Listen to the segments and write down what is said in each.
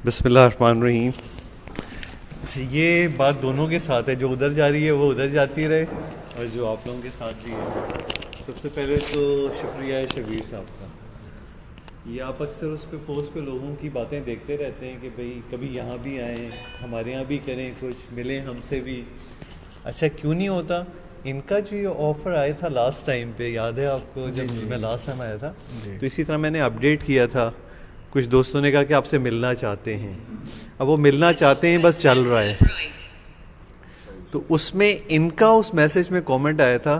बिस्मिल्लाहिर्रहमानिर्रहीम। ये बात दोनों के साथ है, जो उधर जा रही है वो उधर जाती रहे और जो आप लोगों के साथ भी है। सबसे पहले तो शुक्रिया है शबीर साहब का। ये आप अक्सर उस पे पोस्ट पे लोगों की बातें देखते रहते हैं कि भाई कभी यहाँ भी आएँ, हमारे यहाँ भी करें, कुछ मिलें हमसे भी। अच्छा क्यों नहीं होता? इनका जो ये ऑफ़र आया था लास्ट टाइम पे, याद है आपको जब मैं लास्ट टाइम आया था? तो इसी तरह मैंने अपडेट किया था। कुछ दोस्तों ने कहा कि आपसे मिलना चाहते हैं। अब वो मिलना चाहते हैं बस चल रहा है। तो उसमें इनका उस मैसेज में कमेंट आया था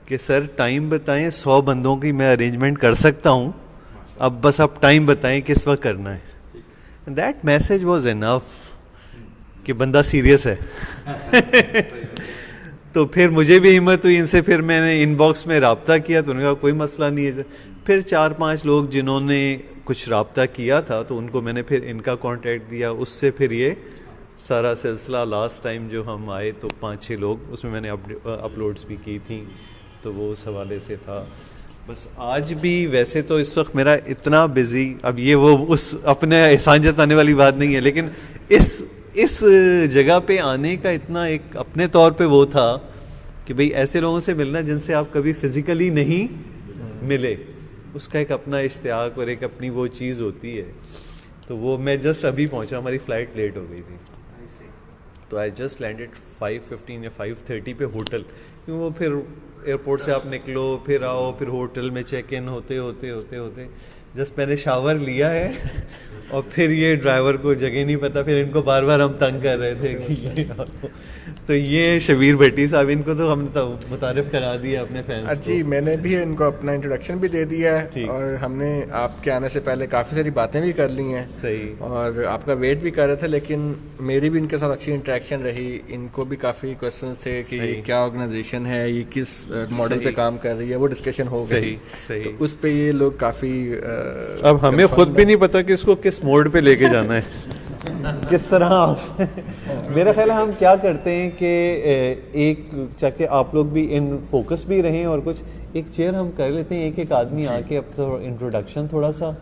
कि सर टाइम बताएं, 100 बंदों की मैं अरेंजमेंट कर सकता हूं, अब बस आप टाइम बताएं किस वक्त करना है। दैट मैसेज वाज इनफ कि बंदा सीरियस है। तो फिर मुझे भी हिम्मत हुई इनसे, फिर मैंने इनबॉक्स में रब्ता किया तो उन्होंने कहा कोई मसला नहीं है। फिर 4-5 लोग जिन्होंने कुछ रब्ता किया था तो उनको मैंने फिर इनका कांटेक्ट दिया। उससे फिर ये सारा सिलसिला लास्ट टाइम जो हम आए तो 5-6 लोग उसमें मैंने अपलोड्स भी की थी, तो वो उस हवाले से था। बस आज भी वैसे तो इस वक्त मेरा इतना बिज़ी, अब ये वो उस अपने एहसान जताने वाली बात नहीं है, लेकिन इस जगह पे आने का इतना एक अपने तौर पे वो था कि भाई ऐसे लोगों से मिलना जिनसे आप कभी फिज़िकली नहीं मिले, उसका एक अपना इश्तियाक और एक अपनी वो चीज़ होती है। तो वो मैं जस्ट अभी पहुंचा, हमारी फ़्लाइट लेट हो गई थी, तो आई जस्ट लैंडेड 5:15 या 5:30 पे होटल, क्योंकि वो फिर एयरपोर्ट से आप निकलो, फिर आओ, फिर होटल में चेक इन होते होते जस्ट मैंने शावर लिया है और फिर ये ड्राइवर को जगह नहीं पता, फिर इनको बार बार हम तंग कर रहे थे कि ये तो ये शबीर भट्टी साहब, इनको तो हमने तो मुतारिफ करा दिया अपने फैंस को। जी, मैंने भी इनको अपना इंट्रोडक्शन भी दे दिया है और हमने आपके आने से पहले काफ़ी सारी बातें भी कर ली हैं। सही। और आपका वेट भी कर रहे थे, लेकिन मेरी भी इनके साथ अच्छी इंटरेक्शन रही। इनको भी काफ़ी क्वेश्चंस थे कि ये क्या ऑर्गेनाइजेशन है, ये किस मॉडल पे काम कर रही है, वो डिस्कशन हो गई। सही। तो उस पे ये लोग काफ़ी अब हमें खुद भी नहीं पता कि इसको किस मोड पे लेके जाना है, किस तरह। मेरा ख्याल है हम क्या करते हैं कि एक चाहे आप लोग भी इन फोकस भी रहें और कुछ एक चेयर हम कर लेते हैं, एक आदमी आके अब तो इंट्रोडक्शन थोड़ा सा,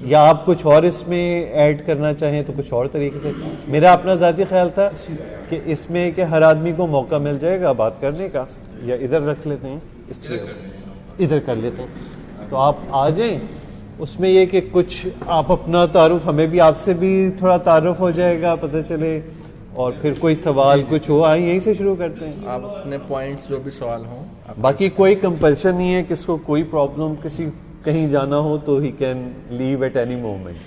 या आप कुछ और इसमें ऐड करना चाहें तो कुछ और तरीके से। मेरा अपना ज़ाती ख्याल था कि इसमें कि हर आदमी को मौका मिल जाएगा बात करने का, या इधर रख लेते हैं, इस चेयर इधर कर लेते हैं, तो आप आ जाएं। उसमें ये कि कुछ आप अपना तारुफ, हमें भी आपसे भी थोड़ा तारुफ हो जाएगा, पता चले, और फिर कोई सवाल कुछ हो आए यहीं से शुरू करते हैं। आप अपने पॉइंट्स जो भी सवाल हों, बाकी कोई कंपल्शन नहीं है, किसको कोई प्रॉब्लम, किसी कहीं जाना हो तो he can leave at any moment,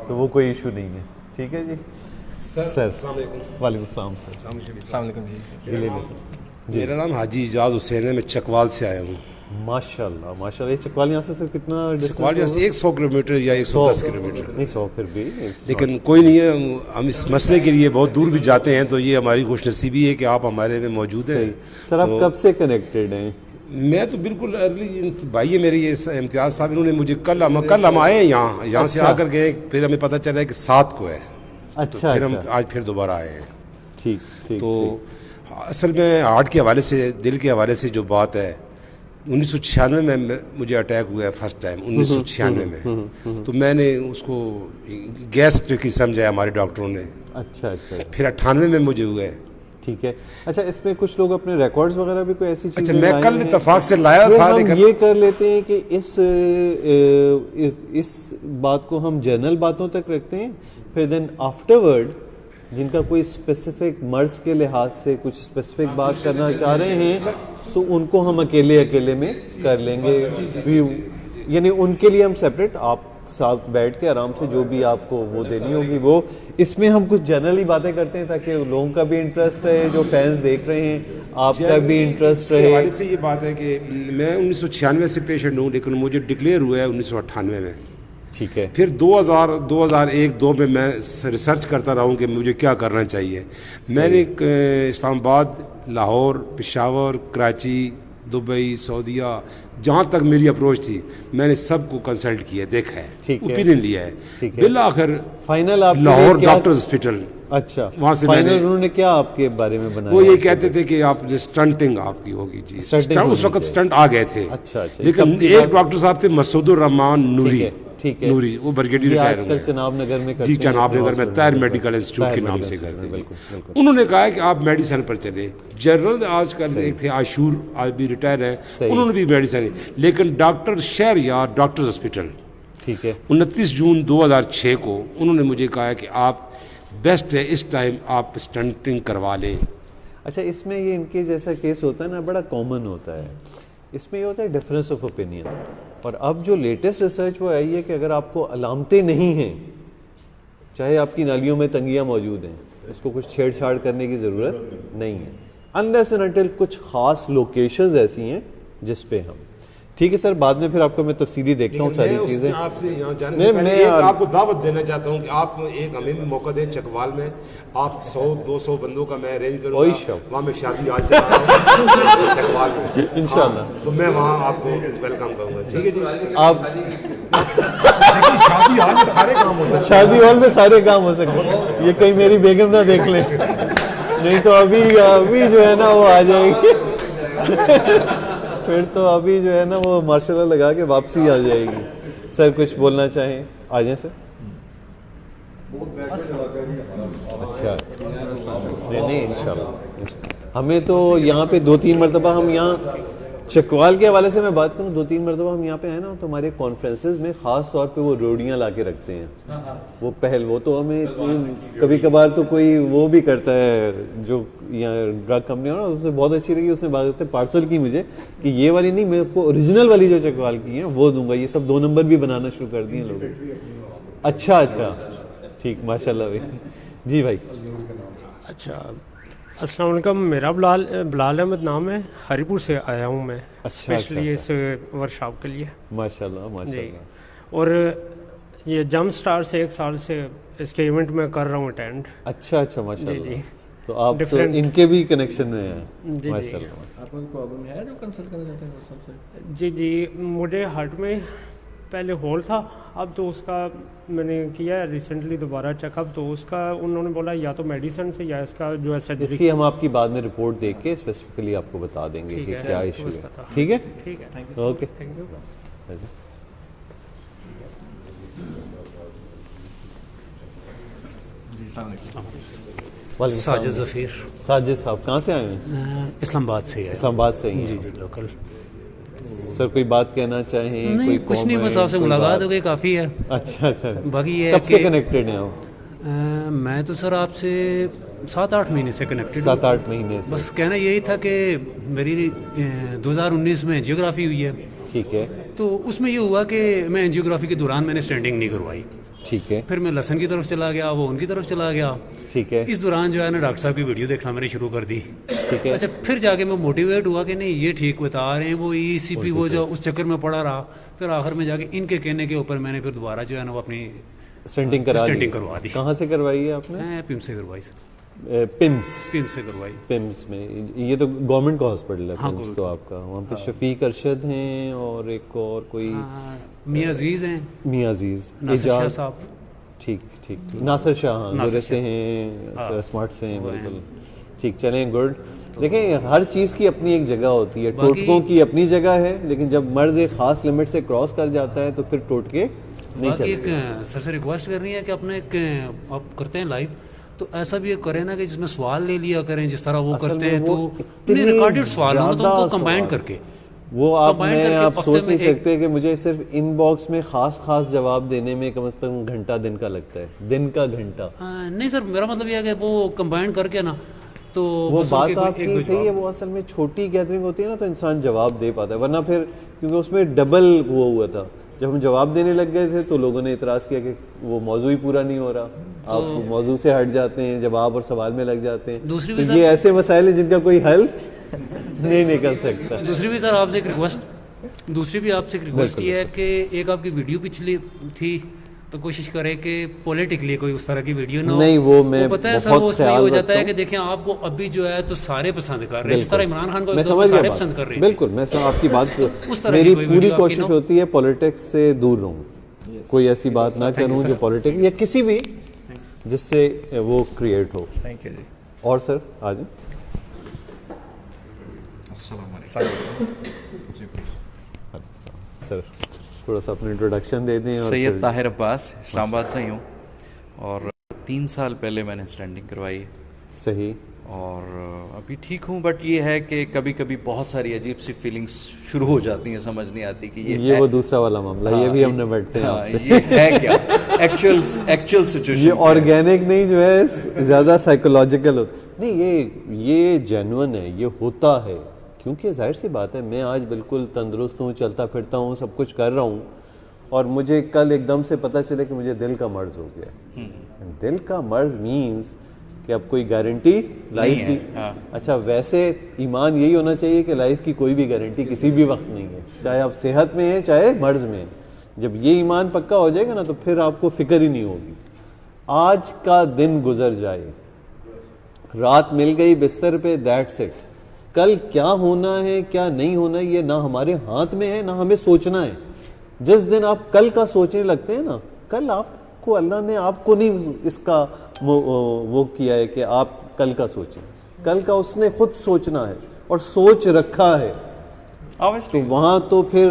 तो वो कोई इशू नहीं है। ठीक है जी सर। वालेकुम सलाम सर। मेरा नाम हाजी इजाज़ हुसैन है, मैं चकवाल से आया हूँ। माशाल्लाह माशाल्लाह। ये चकवाल यहाँ से सर कितना चकवाल यहाँ से 100 किलोमीटर या 110 किलोमीटर, नहीं 100 फिर भी, लेकिन कोई नहीं है। हम इस मसले के लिए बहुत दूर भी जाते हैं, तो ये हमारी खुशनसीबी है कि आप हमारे में मौजूद हैं। सर आप कब से कनेक्टेड हैं? मैं तो बिल्कुल अर्ली, भाई है मेरे ये इम्तियाज़ साहब, इन्होंने मुझे कल हम आए हैं यहाँ से आकर गए, फिर हमें पता चला है कि 7 को है। अच्छा। फिर हम आज फिर दोबारा आए हैं। ठीक। तो असल में हार्ट के हवाले से, दिल के हवाले से जो बात है, 1996 में मुझे अटैक हुआ है फर्स्ट टाइम, 1996 में। तो मैंने उसको गैस ट्रिकी समझा हमारे डॉक्टरों ने। अच्छा। फिर 98 में मुझे हुआ है। ठीक है। अच्छा, इसमें कुछ लोग अपने रिकॉर्ड्स वगैरह भी कोई ऐसी चीज़, अच्छा, मैं कल इत्तेफाक से लाया था, लेकिन ये कर लेते हैं कि इस बात को हम जनरल बातों तक रखते हैं, फिर देन आफ्टरवर्ड जिनका कोई स्पेसिफिक मर्ज के लिहाज से कुछ स्पेसिफिक बात करना चाह रहे हैं, सो उनको हम अकेले में कर लेंगे। यानी उनके लिए हम सेपरेट, आप साथ बैठ के आराम से जो भी आपको वो देनी होगी वो। इसमें हम कुछ जनरली बातें करते हैं ताकि लोगों का भी इंटरेस्ट रहे, जो फैंस देख रहे हैं आपका भी इंटरेस्ट रहे। हमारे से ये बात है कि मैं 1996 से पेशेंट हूँ, लेकिन मुझे डिक्लेयर हुआ है 1998 में। ठीक है। फिर 2001-2 में मैं रिसर्च करता रहा हूँ कि मुझे क्या करना चाहिए। मैंने इस्लामाबाद, लाहौर, पेशावर, कराची, दुबई, सऊदीया, जहाँ तक मेरी अप्रोच थी मैंने सबको कंसल्ट किया, देखा है, ओपिनियन लिया है। बिल आखिर फाइनल आप लाहौर डॉक्टर हॉस्पिटल, अच्छा, वहाँ से फाइनल उन्होंने क्या आपके बारे में बनाया? वो ये कहते थे कि आप स्टंटिंग आपकी होगी जी। उस वक्त स्टंट आ गए थे। अच्छा। लेकिन एक डॉक्टर साहब थे मसूदुर रहमान नूरी, ठीक है, नूरी, वो ब्रिगेडियर ये रिटायर आजकल हुए। चनाब नगर में करते जी, हैं, चनाब नगर में हॉस्पिटल ताहिर में, मेडिकल इंस्टीट्यूट के ताहिर नाम मेडिकल से करते हैं। बिल्कुल बिल्कुल। उन्होंने कहा है कि आप मेडिसिन पर चले। जनरल आजकल एक थे आशूर, आज भी रिटायर हैं, उन्होंने भी मेडिसिन, लेकिन डॉक्टर शहरयार डॉक्टर्स हॉस्पिटल, ठीक है, 29 जून 2006 को उन्होंने मुझे कहा है कि आप बेस्ट है इस टाइम आप स्टंटिंग करवा लें। अच्छा, इसमें ये इनके जैसा केस होता है ना, बड़ा कॉमन होता है। इसमें ये होता है डिफरेंस ऑफ ओपिनियन। और अब जो लेटेस्ट रिसर्च वो आई है कि अगर आपको अलामतें नहीं हैं, चाहे आपकी नालियों में तंगियाँ मौजूद हैं, इसको कुछ छेड़छाड़ करने की ज़रूरत नहीं है, अनलेस एंड अनटिल कुछ ख़ास लोकेशंस ऐसी हैं जिस पे हम, ठीक है सर, बाद में फिर आपको मैं तफसीली देखता हूँ सारी चीज़ें। आपसे यहाँ जाने नहीं, से पहले मैं एक आपको दावत देना चाहता हूँ कि आप एक हमें भी मौका दें चकवाल में। आप 100-200 बंदों का मैं अरेंज करूँगा, वहाँ मैं शादी आज चला रहा हूँ चकवाल में इंशाल्लाह। हाँ, तो मैं वहाँ आपको वेलकम करूँगा, ठीक है जी। आप शादी हॉल में सारे काम हो सकते शादी हॉल में सारे काम हो सकते हैं, ये कहीं मेरी बेगम ना देख ले, नहीं तो अभी जो है ना वो आ जाएगी फिर तो अभी जो है ना वो मार्शल लगा के वापसी आ जाएगी। सर कुछ बोलना चाहें, आ जाए सर। अच्छा, नहीं इंशाल्लाह। हमें तो यहाँ पे 2-3 मरतबा, हम यहाँ चकवाल के हवाले से मैं बात करूँ, 2-3 मरतबा हम यहाँ पे आए ना, तो हमारे कॉन्फ्रेंसेस में ख़ास तौर पे वो रोटियाँ ला के रखते हैं। वो पहल, वो तो हमें कभी कभार तो कोई वो भी करता है जो यहाँ ड्रग कंपनी है ना, उससे बहुत अच्छी लगी, उसने बात करते पार्सल की मुझे कि ये वाली नहीं, मेरे को ओरिजिनल वाली जो चकवाल की है वो दूंगा। ये सब 2 नंबर भी बनाना शुरू कर दिए लोग। अच्छा, ठीक, माशाल्लाह भाई। जी भाई। अच्छा, अस्सलाम वालेकुम, मेरा बिलाल अहमद नाम है, हरीपुर से आया हूँ मैं स्पेशली इस वर्कशॉप के लिए। माशाल्लाह माशाल्लाह। और ये जंप स्टार से 1 साल से इसके इवेंट में कर रहा हूँ अटेंड। अच्छा माशाल्लाह। जी, तो आप तो इनके भी कनेक्शन में हैं। जी, माशाल्लाह। आपको प्रॉब्लम है जो कंसल्ट करना चाहते हैं सबसे? जी, मुझे हार्ट में पहले होल था, अब तो उसका मैंने किया है रिसेंटली दोबारा चेकअप, तो उसका उन्होंने बोला या तो मेडिसिन से या इसका जो है सर्जरी। इसकी हम आपकी बाद में रिपोर्ट देख के स्पेसिफिकली आपको बता देंगे कि क्या इशू है। ठीक है, ठीक है, okay, thank you. Sajid Zafir. Sajid साहब कहाँ से आए हैं? इस्लामाबाद से है। इस्लामाबाद से ही हैं। जी, लोकल। सर कोई बात कहना चाहें? नहीं, कुछ नहीं, बस आपसे मुलाकात हो गई, काफ़ी है। अच्छा। बाकी ये कब से कनेक्टेड हैं आप? मैं तो सर आपसे 7-8 महीने से कनेक्टेड। 7-8 महीने से। बस कहना यही था कि मेरी 2019 में एंजियोग्राफी हुई है। ठीक है। तो उसमें ये हुआ कि मैं एंजियोग्राफी के दौरान मैंने स्टैंडिंग नहीं करवाई। ठीक है। फिर मैं लहसन की तरफ चला गया, वो उनकी तरफ चला गया। ठीक है। इस दौरान जो है ना डॉक्टर साहब की वीडियो देखना मैंने शुरू कर दी। ठीक है। अच्छा, फिर जाके मैं मोटिवेट हुआ कि नहीं ये ठीक बता रहे हैं, वो ECP वो जो उस चक्कर में पड़ा रहा। फिर आखिर में जाके इनके कहने के ऊपर मैंने फिर दोबारा जो है ना वो अपनी स्टेंटिंग करवा दी। कहाँ से करवाई है आपने? मैं पिम्स से करवाई सर। पिम्स से करवाई। पिम्स में, ये तो गवर्नमेंट का हॉस्पिटल है। हाँ, पिम्स तो आपका वहाँ पे शफीक अरशद हैं और एक और कोई मियाँ अजीज़ हैं। मियाँ अजीज़, नासिर शाह साहब। ठीक, नासिर शाह से हैं, स्मार्ट से हैं, बिल्कुल ठीक। चलें, गुड। देखें, हर चीज़ की अपनी एक जगह होती है, टोटकों की अपनी जगह है, लेकिन जब मर्ज एक ख़ास लिमिट से क्रॉस कर जाता है तो फिर टोटके नहीं चलते। एक सर से रिक्वेस्ट कर रही है कि अपने एक आप करते हैं लाइव, तो ऐसा भी करें ना कि जिसमें सवाल ले लिया करें, जिस तरह वो करते हैं, तो रिकॉर्डेड सवाल हो तो उनको कंबाइन करके वो आप सोच नहीं सकते कि मुझे सिर्फ इनबॉक्स में खास जवाब देने में कम से कम घंटा दिन का लगता है, दिन का घंटा। नहीं सर, मेरा मतलब ये है कि वो कंबाइन करके ना, तो वो बात आपकी सही है। वो असल में छोटी गैदरिंग होती है ना, तो इंसान जवाब दे पाता है, वरना फिर क्योंकि उसमें डबल हुआ था। जब हम जवाब देने लग गए थे तो लोगों ने इतराज़ किया कि वो मौजू ही पूरा नहीं हो रहा, तो आप मौजू से हट जाते हैं, जवाब और सवाल में लग जाते हैं। दूसरी तो ये ऐसे मसाइल हैं जिनका कोई हल नहीं निकल सकता। दूसरी भी सर आपसे एक रिक्वेस्ट ये है कि एक आपकी वीडियो पिछली थी, तो कोशिश करें कि पॉलिटिकली कोई उस तरह की वीडियो ना हो। नहीं, वो मैं पता है सर, वो उसमें ये हो जाता है कि देखें आपको अभी जो है तो सारे पसंद कर रहे हैं, जिस तरह इमरान खान को सारे पसंद कर रहे हैं। बिल्कुल, मैं आपकी बात, मेरी पूरी कोशिश होती है पॉलिटिक्स से दूर रहूं, कोई ऐसी बात ना करूं जो पॉलिटिक्स या किसी भी जिससे वो क्रिएट हो। थैंक यू जी। और सर आ जाए। सर थोड़ा सा अपना इंट्रोडक्शन दे दें। और सैयद ताहिर अब्बास, इस्लामाबाद से ही हूँ और 3 साल पहले मैंने स्टंटिंग करवाई है सही। और अभी ठीक हूँ, बट ये है कि कभी कभी बहुत सारी अजीब सी फीलिंग्स शुरू हो जाती हैं, समझ नहीं आती कि ये वो दूसरा वाला मामला, ये भी हमने बैठते हैं हाँ, आपसे। ये है क्या एक्चुअल सिचुएशन, ये ऑर्गेनिक नहीं जो है ज़्यादा साइकोलॉजिकल होता नहीं, ये जेन्युइन है, ये होता है। क्योंकि जाहिर सी बात है, मैं आज बिल्कुल तंदुरुस्त हूँ, चलता फिरता हूँ, सब कुछ कर रहा हूँ, और मुझे कल एकदम से पता चले कि मुझे दिल का मर्ज हो गया। दिल का मर्ज मीन्स कि अब कोई गारंटी लाइफ की। अच्छा, वैसे ईमान यही होना चाहिए कि लाइफ की कोई भी गारंटी किसी भी वक्त नहीं है, चाहे आप सेहत में हैं चाहे मर्ज में हैं। जब ये ईमान पक्का हो जाएगा ना, तो फिर आपको फिक्र ही नहीं होगी। आज का दिन गुजर जाए, रात मिल गई बिस्तर पे, दैट्स इट। कल क्या होना है क्या नहीं होना है ये ना हमारे हाथ में है, ना हमें सोचना है। जिस दिन आप कल का सोचने लगते हैं ना, कल आपको अल्लाह ने आपको नहीं इसका वो किया है कि आप कल का सोचें। कल का उसने खुद सोचना है और सोच रखा है, तो वहाँ तो फिर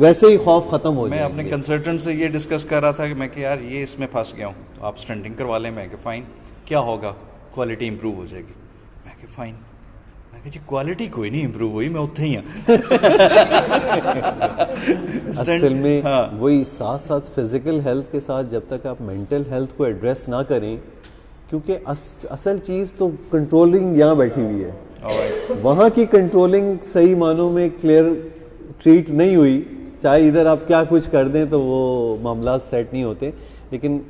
वैसे ही खौफ खत्म हो मैं जाएगा। अपने कंसल्टेंट से ये डिस्कस कर रहा था कि मैं कि यार ये इसमें फंस गया हूँ, तो आप स्टंटिंग करवा लें। मैं कि फ़ाइन, क्या होगा, क्वालिटी इंप्रूव हो जाएगी। मैं कि फ़ाइन, मैं कि जी क्वालिटी कोई नहीं इंप्रूव हुई, मैं उत्थे ही हाँ। असल में वही साथ साथ फिजिकल हेल्थ के साथ जब तक आप मेंटल हेल्थ को एड्रेस ना करें, क्योंकि असल चीज़ तो कंट्रोलिंग यहाँ बैठी हुई है, वहाँ की कंट्रोलिंग सही मानों में क्लियर ट्रीट नहीं हुई, चाहे इधर आप क्या कुछ कर दें तो वो मामला सेट नहीं होते। लेकिन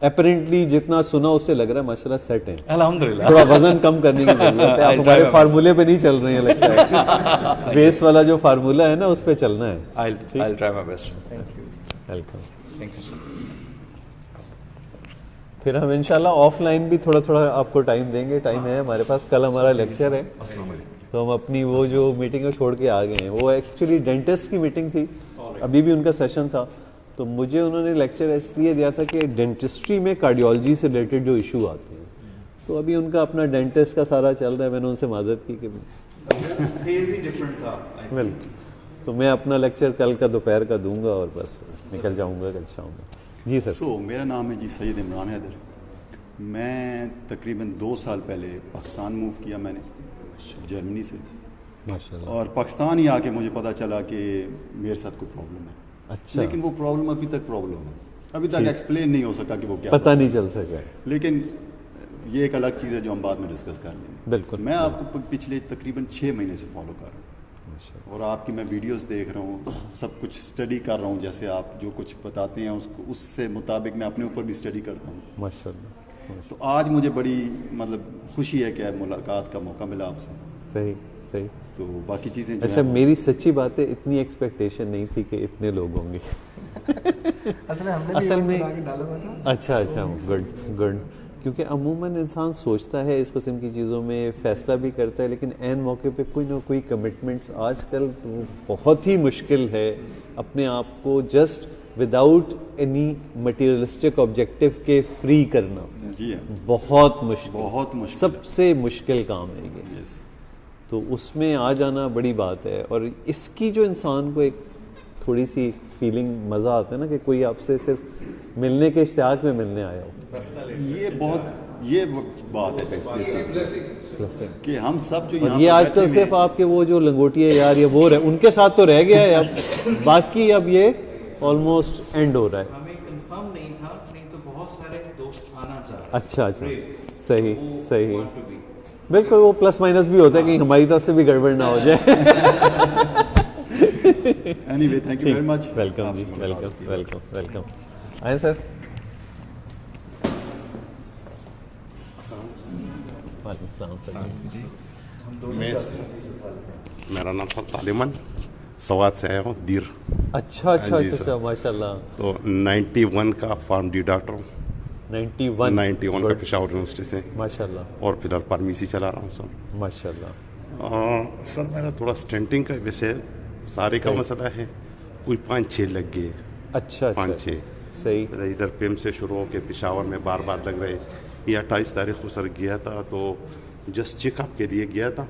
अपरेंटली जितना सुना उससे लग रहा है माशाल्लाह सेट है, अल्हम्दुलिल्लाह। थोड़ा वजन कम करने की जरूरत है। आप हमारे फार्मूले पे नहीं चल रहे हैं लगता है। बेस वाला जो फार्मूला है ना उस पे चलना है। I'll try my best. Welcome. Thank you, sir. फिर हम इंशाल्लाह ऑफलाइन भी थोड़ा थोड़ा आपको टाइम देंगे, टाइम है हमारे पास। कल हमारा लेक्चर है, तो हम अपनी वो जो मीटिंग है छोड़ के आ गए हैं। वो एक्चुअली डेंटिस्ट की मीटिंग थी, अभी भी उनका सेशन था, तो मुझे उन्होंने लेक्चर इसलिए दिया था कि डेंटिस्ट्री में कार्डियोलॉजी से रिलेटेड जो इशू आते हैं, तो अभी उनका अपना डेंटिस्ट का सारा चल रहा है। मैंने उनसे मदद की कि वेल, तो मैं अपना लेक्चर कल का दोपहर का दूंगा और बस निकल जाऊंगा कल शाम में। जी सर। मेरा नाम है जी सैयद इमरान हैदर। मैं तकरीबन 2 साल पहले पाकिस्तान मूव किया मैंने, जर्मनी से। माशाल्लाह। और पाकिस्तान ही आके मुझे पता चला कि मेरे साथ कोई प्रॉब्लम है। अच्छा। लेकिन वो प्रॉब्लम अभी तक प्रॉब्लम है, अभी तक एक्सप्लेन नहीं हो सका कि वो क्या, पता नहीं चल सका। लेकिन ये एक अलग चीज़ है जो हम बाद में डिस्कस कर लेंगे। बिल्कुल। मैं आपको पिछले तकरीबन 6 महीने से फॉलो कर रहा हूँ, और आपकी मैं वीडियोस देख रहा हूँ, सब कुछ स्टडी कर रहा हूँ। जैसे आप जो कुछ बताते हैं उसको, उससे मुताबिक मैं अपने ऊपर भी स्टडी करता हूँ। माशाल्लाह। तो आज मुझे बड़ी मतलब खुशी है कि मुलाकात का मौका मिला आपसे। सही सही। तो बाकी चीज़ें जो अच्छा, हैं मेरी सच्ची बात है, इतनी एक्सपेक्टेशन नहीं थी कि इतने लोग होंगे। असल में अच्छा अच्छा, गुड गुड। क्योंकि अमूमन इंसान सोचता है इस किस्म की चीज़ों में, फ़ैसला भी करता है, लेकिन ऐन मौके पे कोई ना कोई कमिटमेंट्स आजकल बहुत ही मुश्किल है अपने आप को just without any materialistic objective के फ्री करना। जी हाँ, बहुत मुश्किल, बहुत मुश्किल, सबसे मुश्किल काम है ये। यस। तो उसमें आ जाना बड़ी बात है, और इसकी जो इंसान को एक थोड़ी सी फीलिंग, मज़ा आता है ना कि कोई आपसे सिर्फ मिलने के इश्तियाक में मिलने आया हो, ये बात है प्लस कि हम सब जो और यहाँ ये पर आजकल बैठे सिर्फ हुए हैं, आपके वो जो लंगोटिया यार ये वो उनके साथ तो रह गया है, अब बाकी अब ये ऑलमोस्ट एंड हो रहा है। हमें कंफर्म नहीं था, नहीं तो बहुत सारे दोस्त आना चाह रहे अच्छा अच्छा, सही सही, बिल्कुल। वो प्लस माइनस भी होता है, कहीं हमारी तरफ से भी गड़बड़ ना हो जाए। Anyway, thank you very much. Welcome जी, वेलकम वेलकम वेलकम। आए सर। वालेकुम अस्सलाम सर। मेरा नाम सर तालिमन सवाद से आया हूँ, दीर। अच्छा अच्छा जी, अच्छा, सर। माशाल्लाह। तो 91 का फार्म डी डॉक्टर हूँ, 91 का पेशावर यूनिवर्सिटी से, माशाल्लाह और फिलहाल फार्मेसी चला रहा हूँ सर। माशाल्लाह। सर मेरा थोड़ा स्टेंटिंग का वैसे सारे का मसला है, कोई 5-6 लग गए। अच्छा अच्छा, 5-6 सही। इधर पेम से शुरू होकर पेशावर में बार बार लग रहे। ये 28 तारीख को सर गया था, तो जस्ट चेकअप के लिए गया था,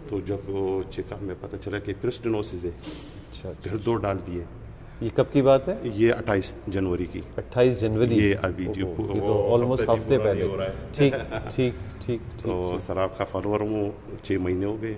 तो जब वो चेकअप में पता चला कि प्रेस्टिनोसिस है, अच्छा अच्छा, फिर 2 डाल दिए। ये कब की बात है? ये 28 जनवरी की। 28 जनवरी? ये अभी जो ये तो ऑलमोस्ट हफ्ते पहले। ठीक ठीक ठीक ठीक। तो सर आपका फॉलोअर हूँ, 6 महीने हो गए।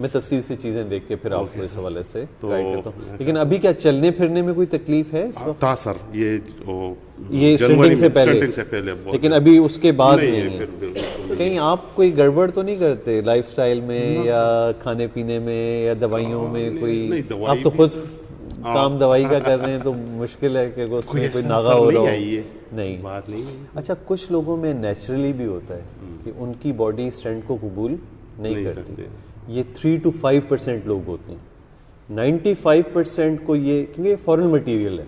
मैं तफसील से चीज़ें देख के फिर आपको इस हवाले से गाइड करता हूँ। लेकिन अभी क्या चलने फिरने में कोई तकलीफ है इस वक्त? था सर, ये स्टंटिंग से पहले, बहुत। लेकिन अभी उसके बाद नहीं है। बिल्कुल। कहीं आप कोई गड़बड़ तो नहीं करते लाइफस्टाइल में या खाने पीने में या दवाइयों में कोई? आप तो खुद काम दवाई का कर रहे हैं तो मुश्किल है कि उसमें कोई नागा हो रहा हो। नहीं, बात नहीं। अच्छा, कुछ लोगों में नेचुरली भी होता है कि उनकी बॉडी स्टंट को कबूल नहीं करती। ये 3 to 5% लोग होते हैं। 95% को ये, क्योंकि ये फॉरेन मटेरियल है,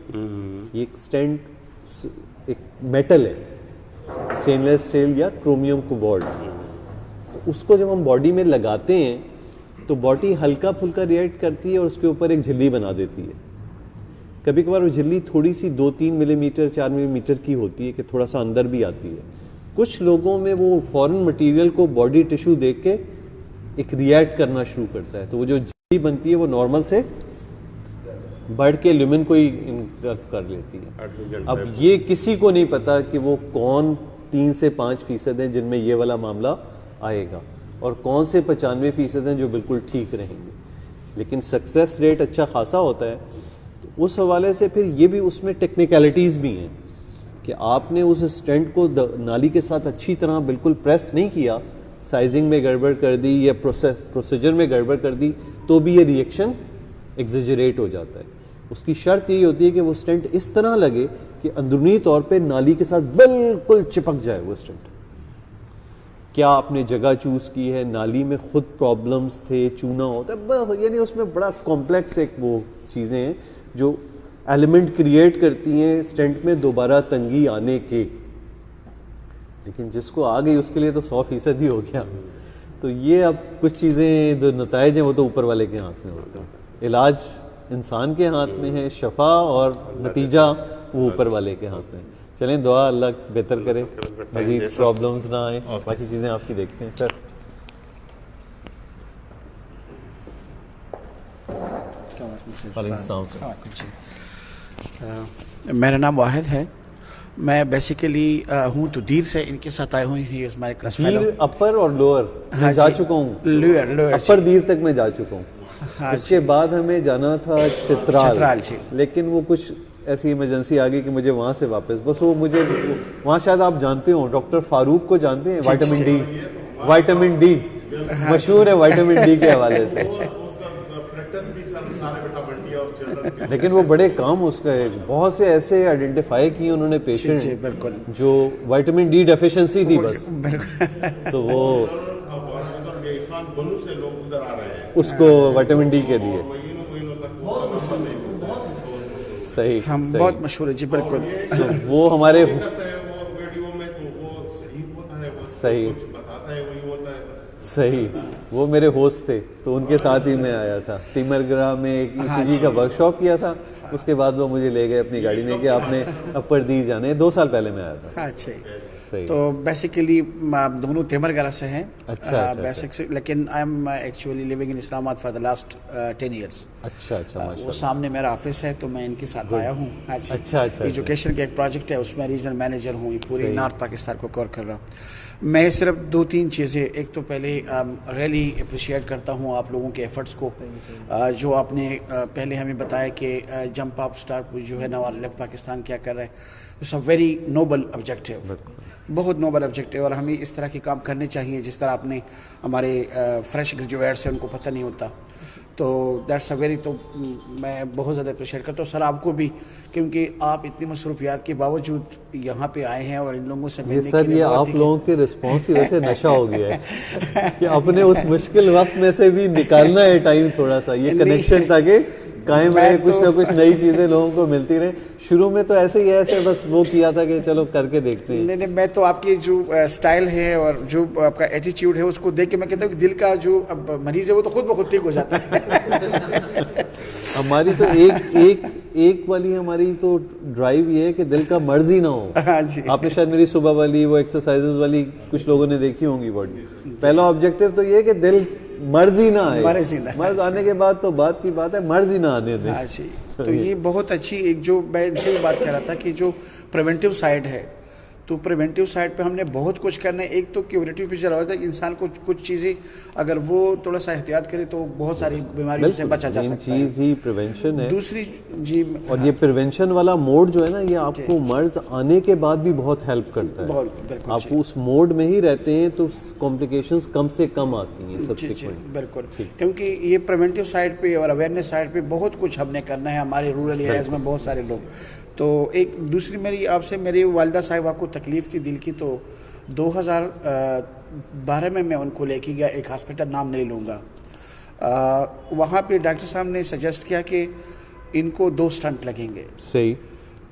ये स्टेंट एक मेटल है, स्टेनलेस स्टील या क्रोमियम कोबाल्ट। तो उसको जब हम बॉडी में लगाते हैं तो बॉडी हल्का फुल्का रिएक्ट करती है और उसके ऊपर एक झिल्ली बना देती है। कभी कभार वो झिल्ली थोड़ी सी 2-3 मिलीमीटर 4 मिलीमीटर की होती है कि थोड़ा सा अंदर भी आती है। कुछ लोगों में वो फॉरेन मटेरियल को बॉडी टिश्यू देख के एक रिएक्ट करना शुरू करता है, तो वो जो झिल्ली बनती है वो नॉर्मल से बढ़ के ल्यूमिन को ही इनगल्फ कर लेती है। अब ये किसी को नहीं पता कि वो कौन 3 से 5% हैं जिनमें ये वाला मामला आएगा और कौन से 95% हैं जो बिल्कुल ठीक रहेंगे, लेकिन सक्सेस रेट अच्छा खासा होता है। तो उस हवाले से फिर ये भी उसमें टेक्निकलिटीज़ भी हैं कि आपने उस स्टेंट को नाली के साथ अच्छी तरह बिल्कुल प्रेस नहीं किया, साइजिंग में गड़बड़ कर दी या प्रोसीजर में गड़बड़ कर दी, तो भी ये रिएक्शन एग्जेजरेट हो जाता है। उसकी शर्त यही होती है कि वो स्टेंट इस तरह लगे कि अंदरूनी तौर पे नाली के साथ बिल्कुल चिपक जाए वो स्टेंट। क्या आपने जगह चूज़ की है, नाली में खुद प्रॉब्लम्स थे, चूना होता है, यानी उसमें बड़ा कॉम्प्लेक्स एक वो चीज़ें हैं जो एलिमेंट क्रिएट करती हैं स्टेंट में दोबारा तंगी आने के। लेकिन जिसको आ गई उसके लिए तो 100% ही हो गया। तो ये अब कुछ चीज़ें जो नताइज हैं वो तो ऊपर वाले के हाथ में होते हैं, इलाज इंसान के हाथ में है, शफा और नतीजा वो ऊपर वाले के हाथ में है। चलें, दुआ अल्लाह बेहतर करे, मज़ीद प्रॉब्लम्स ना आए, बाकी चीज़ें आपकी देखते हैं। सर मेरा नाम वाहिद है, मैं बेसिकली हूँ तो दीर से इनके साथ आया हूँ। He is my class fellow. दीर अपर और लोअर मैं जा चुका हूँ, लोअर अपर दीर तक मैं जा चुका हूँ। हाँ, उसके बाद हमें जाना था चित्राल जी, लेकिन वो कुछ ऐसी इमरजेंसी आ गई कि मुझे वहाँ से वापस, बस वो मुझे वहाँ, शायद आप जानते हो डॉक्टर फारूक को जानते हैं, विटामिन डी मशहूर है विटामिन डी के हवाले से। लेकिन वो बड़े काम उसका है, बहुत से ऐसे आइडेंटिफाई किए उन्होंने पेशेंट जो विटामिन डी डेफिशिएंसी थी बस, तो वो उसको विटामिन डी के लिए सही हम बहुत मशहूर है जी, बिल्कुल। तो वो हमारे सही वो मेरे होस्ट थे, तो उनके साथ ही मैं आया था। तिमरगरा में एक ईसीजी का वर्कशॉप किया था, उसके बाद वो मुझे ले गए अपनी गाड़ी में कि आपने अपर दी जाने। 2 साल पहले मैं आया था। अच्छा, तो बेसिकली दोनों तेमरगरा से हैं। बेसिक से, लेकिन I am actually living in Islamabad for the last 10 years. अच्छा, वो सामने मेरा ऑफिस है, तो मैं इनके साथ आया हूँ। अच्छा, एजुकेशन का एक प्रोजेक्ट है, उसमें रीजनल मैनेजर हूँ, पूरी नॉर्थ पाकिस्तान को कवर कर रहा हूँ। मैं सिर्फ 2-3 चीज़ें, एक तो पहले रियली अप्रिशिएट करता हूँ आप लोगों के एफर्ट्स को, जो आपने पहले हमें बताया कि जंप अप स्टार्ट जो है ना लेफ्ट पाकिस्तान क्या कर रहा है, it's a very noble objective, बहुत नोबल ऑब्जेक्टिव, और हमें इस तरह के काम करने चाहिए जिस तरह आपने हमारे फ्रेश ग्रेजुएट्स हैं उनको पता नहीं होता, तो दैट्स अ वेरी, तो मैं बहुत ज़्यादा अप्रिशिएट करता हूँ सर आपको भी, क्योंकि आप इतनी मसरूफियात के बावजूद यहाँ पे आए हैं और इन लोगों से मिलने के लिए। ये आप लोगों के रिस्पॉन्स की वजह से नशा हो गया है कि अपने उस मुश्किल वक्त में से भी निकालना है टाइम थोड़ा सा, ये कनेक्शन ताकि कायम रहे, कुछ ना कुछ नई चीज़ें लोगों को मिलती रहे। शुरू में तो ऐसे ही ऐसे बस वो किया था कि चलो करके देखते हैं। नहीं, मैं तो आपकी जो स्टाइल है और जो आपका एटीट्यूड है उसको देख के मैं कहता हूँ कि दिल का जो अब मरीज है वो तो खुद ब खुद ठीक हो जाता है। हमारी तो एक वाली हमारी तो ड्राइव ये है कि दिल का मर्ज ही ना हो। हाँ जी। आपने शायद मेरी सुबह वाली वो एक्सरसाइजेज वाली कुछ लोगों ने देखी होंगी बॉडी, पहला ऑब्जेक्टिव तो ये है कि दिल मर्ज ही ना आए, मर्ज आने के बाद तो बात की बात है, मर्ज ही ना आने दें। तो ये बहुत अच्छी एक जो मैं इनसे भी बात कर रहा था कि जो प्रिवेंटिव साइड है, तो प्रिवेंटिव साइड पे हमने बहुत कुछ करना है। एक तो क्यूरेटिव पे चला होता है, इंसान को कुछ चीज़ें अगर वो थोड़ा सा एहतियात करे तो बहुत सारी बीमारियों से बचा जा सकता है। चीज़ ही प्रिवेंशन है। दूसरी जी, और ये प्रिवेंशन वाला मोड जो है ना, ये आपको मर्ज आने के बाद भी बहुत हेल्प करता है। बिल्कुल आप उस मोड में ही रहते हैं तो कॉम्प्लिकेशंस कम से कम आती हैं सब्सिक्वेंट। बिल्कुल, क्योंकि ये प्रिवेंटिव साइड पे और अवेयरनेस साइड पे बहुत कुछ हमने करना है। हमारे रूरल एरियाज में बहुत सारे लोग, तो एक दूसरी मेरी आपसे, मेरी वालिदा साहिबा को तकलीफ़ थी दिल की, तो 2012 में मैं उनको लेके गया एक हॉस्पिटल, नाम नहीं लूँगा। वहाँ पे डॉक्टर साहब ने सजेस्ट किया कि इनको 2 स्टंट लगेंगे। सही।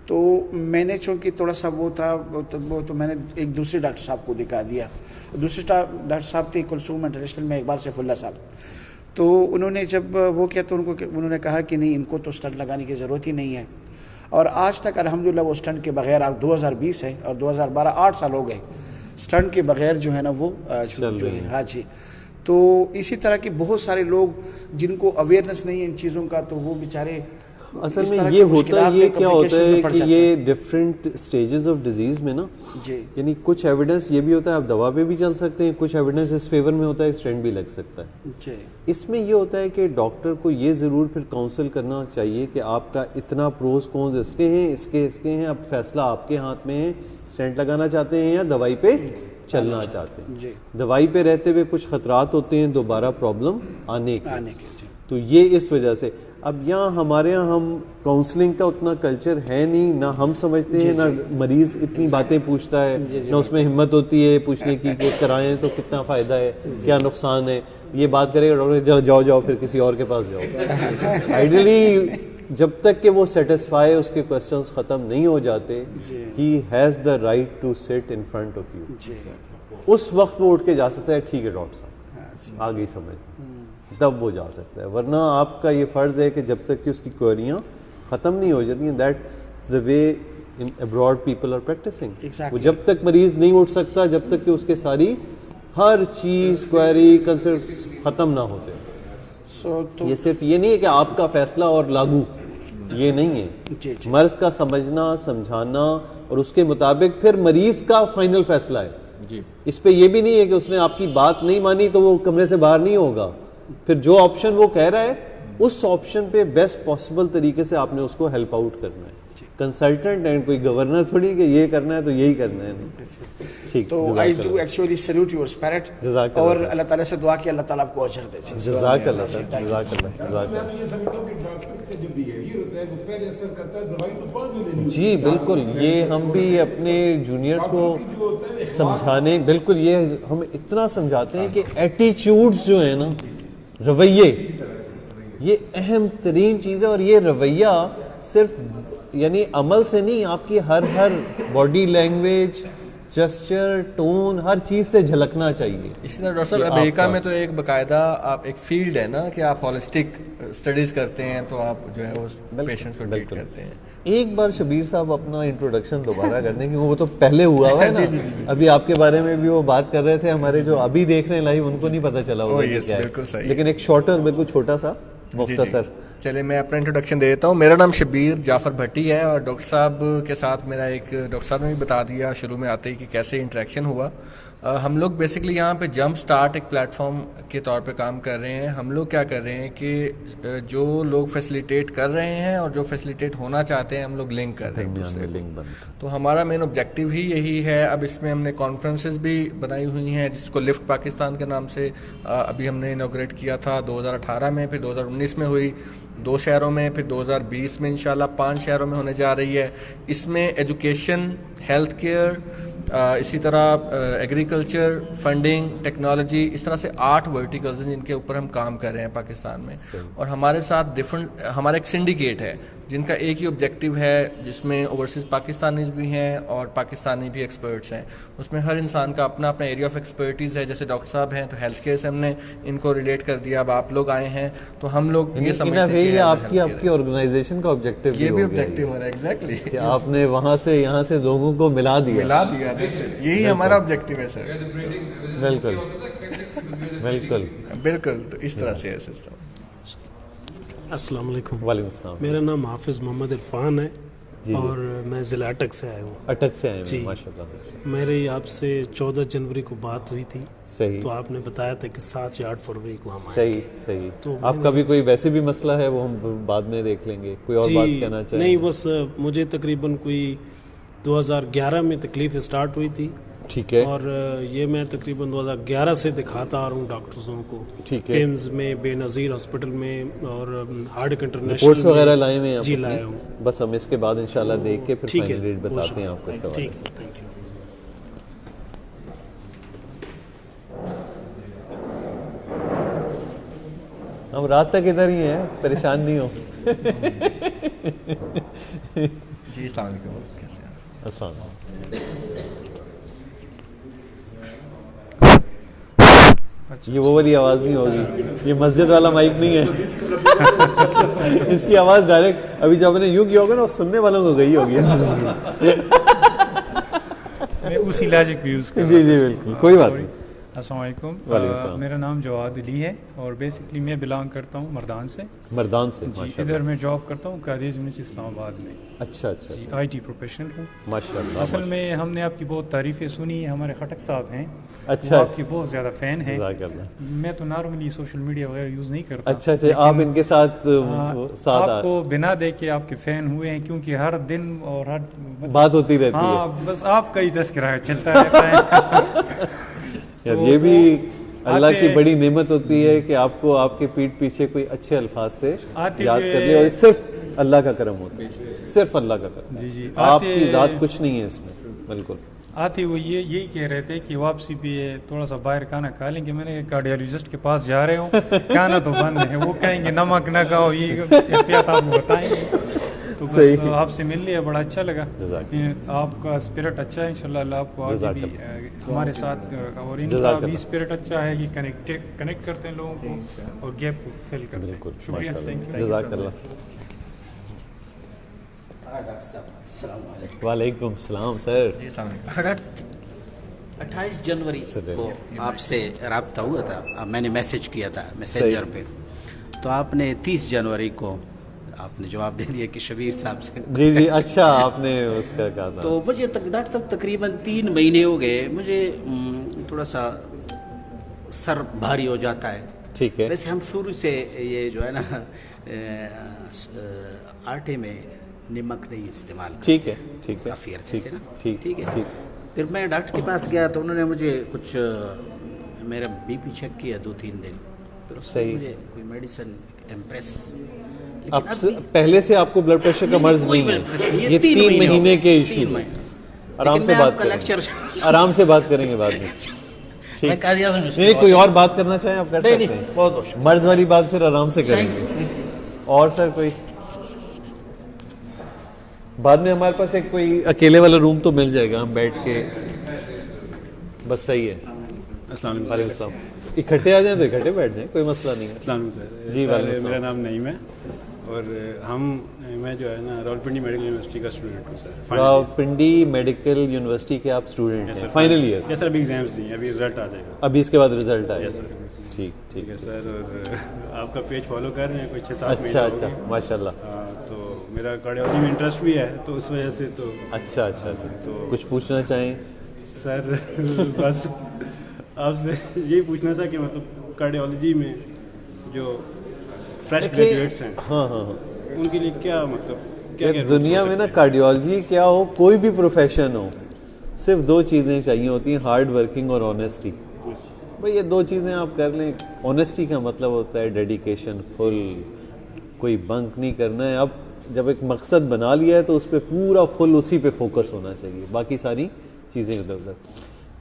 तो मैंने चूँकि थोड़ा सा वो था तो मैंने एक दूसरे डॉक्टर साहब को दिखा दिया। दूसरे डॉक्टर साहब थे कुलसूम इंटरनेशनल में इकबाल सैफुल्लाह साहब। तो उन्होंने जब वो किया तो उन्होंने कहा कि नहीं, इनको तो स्टंट लगाने की ज़रूरत ही नहीं है। और आज तक अल्हम्दुलिल्लाह वो स्टंट के बगैर, आप 2020 है और 2012 8 साल हो गए स्टंट के बगैर जो है ना वो हाँ जी। तो इसी तरह के बहुत सारे लोग जिनको अवेयरनेस नहीं है इन चीज़ों का, तो वो बेचारे असल में ये होता है, ये क्या होता है कि ये डिफरेंट स्टेजेस ऑफ डिजीज़ में ना, यानी कुछ एविडेंस ये भी होता है आप दवा पे भी चल सकते हैं, कुछ एविडेंस इस फेवर में होता है, स्टेंट भी लग सकता है। इसमें ये होता है कि डॉक्टर को ये ज़रूर फिर काउंसल करना चाहिए कि आपका इतना प्रोज कॉन्स इसके हैं, इसके हैं, अब फैसला आपके हाथ में है, स्टेंट लगाना चाहते हैं या दवाई पे चलना चाहते हैं। दवाई पे रहते हुए कुछ खतरात होते हैं दोबारा प्रॉब्लम आने के, तो ये इस वजह से। अब यहाँ हमारे यहाँ हम काउंसलिंग का उतना कल्चर है नहीं, ना हम समझते हैं, ना मरीज़ इतनी बातें पूछता है, ना उसमें हिम्मत होती है पूछने की कि कराएं तो कितना फ़ायदा है, क्या नुकसान है। ये बात करेगा डॉक्टर, जाओ फिर किसी और के पास जाओ। आइडियली जब तक कि वो सेटिस्फाई, उसके क्वेश्चंस ख़त्म नहीं हो जाते, he has the right to sit in front of you. उस वक्त वो उठ के जा सकता है, ठीक है डॉक्टर साहब आ गई समझ, तब वो जा सकता है। वरना आपका ये फ़र्ज़ है कि जब तक कि उसकी क्वेरियाँ ख़त्म नहीं हो जाती हैं, that the way in abroad people are practicing. वो जब तक मरीज़ नहीं उठ सकता, जब तक कि उसके सारी हर चीज़ क्वेरी कंसेप्ट ख़त्म ना हो जाए। तो ये सिर्फ ये नहीं है कि आपका फ़ैसला और लागू, ये नहीं है। मर्ज़ का समझना, समझाना और उसके मुताबिक फिर मरीज़ का फाइनल फ़ैसला है। इस पे ये भी नहीं है कि उसने आपकी बात नहीं मानी तो वो कमरे से बाहर नहीं होगा। फिर जो ऑप्शन वो कह रहा है, उस ऑप्शन पे बेस्ट पॉसिबल तरीके से आपने उसको हेल्प आउट करना है। कंसल्टेंट एंड कोई गवर्नर थोड़ी कि ये करना है तो यही करना है। ठीक, तो I do actually salute your spirit, और अल्लाह ताला से दुआ कि अल्लाह ताला आपको अजर दे। जज़ाकल्लाह सर, जज़ाकल्लाह। जी बिल्कुल, ये हम भी अपने जूनियर्स को समझाने, बिल्कुल ये हम इतना समझाते हैं कि एटीट्यूड्स जो है ना, रवैये, ये अहम तरीन चीज़ है। और ये रवैया सिर्फ यानी अमल से नहीं, आपकी हर बॉडी लैंग्वेज, जेस्चर, टोन, हर चीज़ से झलकना चाहिए। इसी तरह डॉक्टर साहब अमेरिका में तो एक बाकायदा आप एक फील्ड है ना कि आप होलिस्टिक स्टडीज़ करते हैं, तो आप जो है उस पेशेंट्स को ट्रीट करते हैं। एक बार शबीर साहब अपना इंट्रोडक्शन दोबारा कर दें, क्योंकि वो तो पहले हुआ है ना। अभी आपके बारे में भी वो बात कर रहे थे, हमारे जो अभी देख रहे हैं लाइव उनको नहीं पता चला होगा क्या है, लेकिन एक शॉर्टर, बिल्कुल छोटा सा मुख्तसर। चलिए मैं अपना इंट्रोडक्शन दे देता हूँ। मेरा नाम शबीर जाफ़र भट्टी है और डॉक्टर साहब के साथ मेरा एक, डॉक्टर साहब ने भी बता दिया शुरू में आते ही कि कैसे इंटरेक्शन हुआ। हम लोग बेसिकली यहाँ पे जंप स्टार्ट एक प्लेटफॉर्म के तौर पे काम कर रहे हैं। हम लोग क्या कर रहे हैं कि जो लोग फैसिलिटेट कर रहे हैं और जो फैसिलिटेट होना चाहते हैं, हम लोग लिंक कर रहे हैं। तो हमारा मेन ऑब्जेक्टिव ही यही है। अब इसमें हमने कॉन्फ्रेंसेस भी बनाई हुई हैं, जिसको लिफ्ट पाकिस्तान के नाम से अभी हमने इनॉग्रेट किया था 2018 में, फिर 2019 में हुई 2 शहरों में, फिर 2020 में इंशाल्लाह 5 शहरों में होने जा रही है। इसमें एजुकेशन, हेल्थ केयर, इसी तरह एग्रीकल्चर, फंडिंग, टेक्नोलॉजी, इस तरह से 8 वर्टिकल्स हैं जिनके ऊपर हम काम कर रहे हैं पाकिस्तान में। और हमारे साथ डिफरेंट, हमारा एक सिंडिकेट है जिनका एक ही ऑब्जेक्टिव है, जिसमें ओवरसीज़ पाकिस्तानीज भी हैं और पाकिस्तानी भी एक्सपर्ट्स हैं। उसमें हर इंसान का अपना अपना एरिया ऑफ एक्सपर्टीज़ है। जैसे डॉक्टर साहब हैं तो हेल्थ केयर से हमने इनको रिलेट कर दिया। अब आप लोग आए हैं तो हम लोग ये समझते हैं कि आपकी ऑर्गेनाइजेशन का ऑब्जेक्टिव ये भी ऑब्जेक्टिव हो रहा है। एग्जैक्टली, आपने वहाँ से यहाँ से लोगों को मिला दिया। यही हमारा ऑब्जेक्टिव है सर। बिल्कुल बिल्कुल बिल्कुल, तो इस तरह से है सिस्टम। अस्सलाम वालेकुम। वालेकुम सलाम। मेरा नाम हाफिज़ मोहम्मद इरफान है जी। और मैं ज़िला अटक से आया हूँ। अटक से आए जी। हैं, माशाल्लाह। मेरी आपसे 14 जनवरी को बात हुई थी, सही तो आपने बताया था कि 7 या 8 फरवरी को हम सही आएंगे। सही। तो आपका भी कोई वैसे भी मसला है, वो हम बाद में देख लेंगे। कोई और जी, बात कहना चाहिए? नहीं, बस मुझे तकरीबन कोई 2011 में तकलीफ स्टार्ट हुई थी, ठीक है। और ये मैं तकरीबन 2011 से दिखाता आ रहा हूँ डॉक्टर्सों को, ठीक है। एम्स में, बेनज़ीर हॉस्पिटल में और हार्ड इंटरनेशनल रिपोर्ट्स वगैरह लाए हुए हैं आप जी अपनी? लाया हूँ। बस हम इसके बाद इंशाल्लाह देख के फिर ठीक है, फाइनल रेट बताते हैं आपको इस हवाले ठीक से। है, थैंक यू। हम रात तक इधर ही हैं, परेशान नहीं हो। जी अस्सलाम वालेकुम, कैसे हैं? अस्सलाम। ये वो वाली आवाज़ नहीं होगी, ये मस्जिद वाला माइक नहीं है। इसकी आवाज़ डायरेक्ट अभी जब मैंने यूँ किया होगा ना, सुनने वालों को गई होगी। मैं उसी लॉजिक भी यूज़ कर जी जी बिल्कुल, कोई बात नहीं। अस्सलाम वालेकुम। वालेकुम सलाम। मेरा नाम जवाद अली है और बेसिकली मैं बिलोंग करता हूँ मर्दान से। मर्दान से, जी, माशाल्लाह। इधर मैं जॉब करता हूँ कादिर यूनिवर्सिटी इस्लामाबाद में। अच्छा अच्छा जी, अच्छा। आईटी प्रोफेशनल हूँ माशाल्लाह, असल में हमने आपकी बहुत तारीफ़ें सुनी, हमारे खटक साहब हैं, अच्छा, वो आपकी बहुत ज़्यादा फ़ैन हैं। जज़ाकल्लाह। मैं तो नॉर्मली सोशल मीडिया वगैरह यूज़ नहीं करता। अच्छा अच्छा, आप इनके साथ साथ आपको बिना देखे आपके फ़ैन हुए हैं, क्योंकि हर दिन और हर बात होती रहती है। हाँ, बस आपका ही तस्करा चलता रहता है। यार तो ये भी वो अल्लाह की आते- बड़ी नेमत होती है कि आपको आपके पीठ पीछे कोई अच्छे अल्फाज से आते याद हुए- कर ले, और सिर्फ अल्लाह का करम होता है, सिर्फ अल्लाह का करम। जी जी, आपकी आते- ज़ात कुछ नहीं है इसमें, बिल्कुल। आते हुए यही कह रहे थे कि वापसी पे थोड़ा सा बाहर खाना खा लेंगे। मैंने कार्डियोलॉजिस्ट के पास जा रहे हो, खाना तो बंद है, वो कहेंगे नमक ना खाओ, ये एहतियात आपको बताएंगे। तो बस आपसे मिल लिया, बड़ा अच्छा लगा। आपका स्पिरिट अच्छा है, इंशाल्लाह अल्लाह आपको आगे भी हमारे साथ, और इनका भी स्पिरिट अच्छा है कि कनेक्ट करते हैं लोगों को और गैप को फिल करते हैं। शुक्रिया, थैंक यू। वालेकुम सलाम सर। 28 जनवरी को आपसे रब्ता हुआ था, मैंने मैसेज किया था मैसेंजर पे, तो आपने 30 जनवरी को आपने जवाब दे दिया कि शबीर साहब से। जी जी, अच्छा आपने उसका कहा था। तो मुझे डॉक्टर साहब तकरीबन 3 महीने हो गए, मुझे थोड़ा सा सर भारी हो जाता है। ठीक है। वैसे हम शुरू से ये जो है ना आटे में नमक नहीं इस्तेमाल करते। ठीक है, ठीक है, काफ़ी अरसे से ना। ठीक है। फिर मैं डॉक्टर के पास गया तो उन्होंने मुझे कुछ मेरा बीपी चेक किया 2-3 दिन, फिर उससे मुझे कोई मेडिसिन इम्प्रेस। अब पहले से आपको ब्लड प्रेशर का मर्ज नहीं है, ये 3 महीने के इशू है। आराम से बात करेंगे, आराम से बात करेंगे बाद में। ठीक, नहीं कोई और बात करना चाहें आप कर सकते हैं। बहुत मर्ज वाली बात फिर आराम से करेंगे। और सर कोई बाद में हमारे पास एक कोई अकेले वाला रूम तो मिल जाएगा, हम बैठ के बस सही है। अस्सलाम वालेकुम, इकट्ठे आ जाए तो इकट्ठे बैठ जाएं, कोई मसला नहीं है। अस्सलाम सर। जी सर मेरा नाम नईम है और मैं जो है ना रावलपिंडी मेडिकल यूनिवर्सिटी का स्टूडेंट हूँ सर। रावलपिंडी मेडिकल यूनिवर्सिटी के आप स्टूडेंट हैं, फाइनल ईयर? यस सर, अभी एग्जाम्स दिए, अभी रिजल्ट आ जाएगा। अभी इसके बाद रिजल्ट आएगा? Yes sir. ठीक है सर। और आपका पेज फॉलो कर रहे हैं कुछ 6-7 महीने। अच्छा माशाल्लाह। तो मेरा कार्डियोलॉजी में इंटरेस्ट भी है, तो उस वजह से तो अच्छा तो कुछ पूछना चाहें सर? बस आपसे यही पूछना था कि मतलब कार्डियोलॉजी में जो फ्रेश ग्रेजुएट्स हैं, हाँ, उनके लिए क्या मतलब क्या दुनिया में ना कार्डियोलॉजी क्या हो, कोई भी प्रोफेशन हो, सिर्फ 2 चीज़ें चाहिए होती हैं, हार्ड वर्किंग और ऑनेस्टी। भाई ये 2 चीज़ें आप कर लें। ऑनेस्टी का मतलब होता है डेडिकेशन, फुल, कोई बंक नहीं करना है। अब जब एक मकसद बना लिया है तो उस पर पूरा फुल उसी पे फोकस होना चाहिए, बाकी सारी चीज़ें इधर उधर।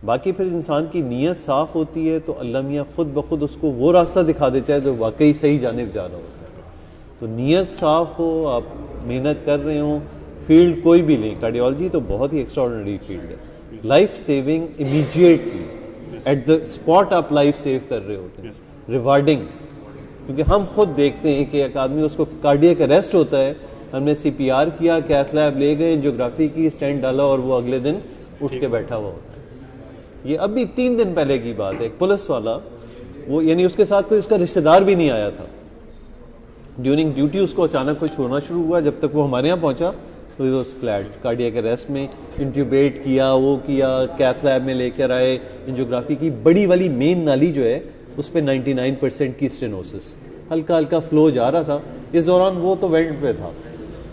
बाकी फिर इंसान की नीयत साफ़ होती है तो अल्लाह मियाँ खुद ब खुद उसको वो रास्ता दिखा देता है जो वाकई सही जानिब जा रहा होता है। तो नीयत साफ़ हो, आप मेहनत कर रहे हो, फील्ड कोई भी लें, कार्डियोलॉजी तो बहुत ही एक्स्ट्राऑर्डिनरी फील्ड है। Life saving immediately at the spot आप लाइफ सेव कर रहे होते हैं, रिवार्डिंग। क्योंकि हम खुद देखते हैं कि एक आदमी उसको कार्डियक अरेस्ट होता है, हमने CPR किया, कैथ लैब ले गए, एंजियोग्राफी की, स्टेंट डाला और वो अगले दिन उठ के बैठा हुआ होता है। ये अभी 3 दिन पहले की बात है, एक पुलिस वाला, वो यानी उसके साथ कोई उसका रिश्तेदार भी नहीं आया था, ड्यूरिंग ड्यूटी उसको अचानक कुछ होना शुरू हुआ, जब तक वो हमारे यहाँ पहुँचा तो he was flat, cardiac arrest में, इंट्यूबेट किया, वो किया, कैथ लैब में लेकर आए, एंजियोग्राफी की, बड़ी वाली मेन नाली जो है उस पर 99% की स्टेनोसिस, हल्का हल्का फ्लो जा रहा था। इस दौरान वो तो वेंट पे था,